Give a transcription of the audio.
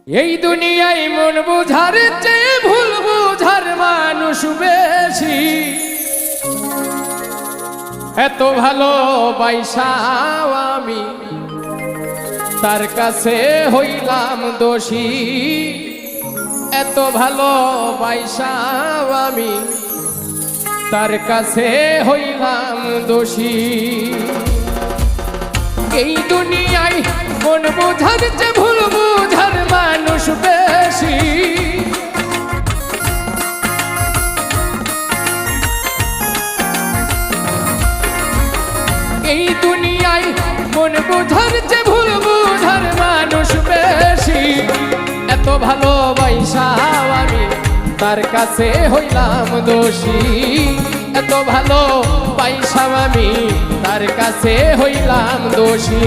এই দুনিয়ায় মন বুঝার চেয়ে ভুল বুঝার মানুষ বেশি। এত ভালোবাসাও আমি তার কাছে হইলাম দোষী। এত ভালোবাসাও আমি তার কাছে হইলাম দোষী। এই দুনিয়ায় মন বুঝার চেয়ে ভুল বুঝার মানুষ বেশি। এই দুনিয়ায় মন বুঝার চেয়ে ভুল বুঝার মানুষ বেশি। এত ভালোবাসাও আমি তার কাছে হইলাম দোষী। এত ভালোবাসাও আমি তার কাছে হইলাম দোষী।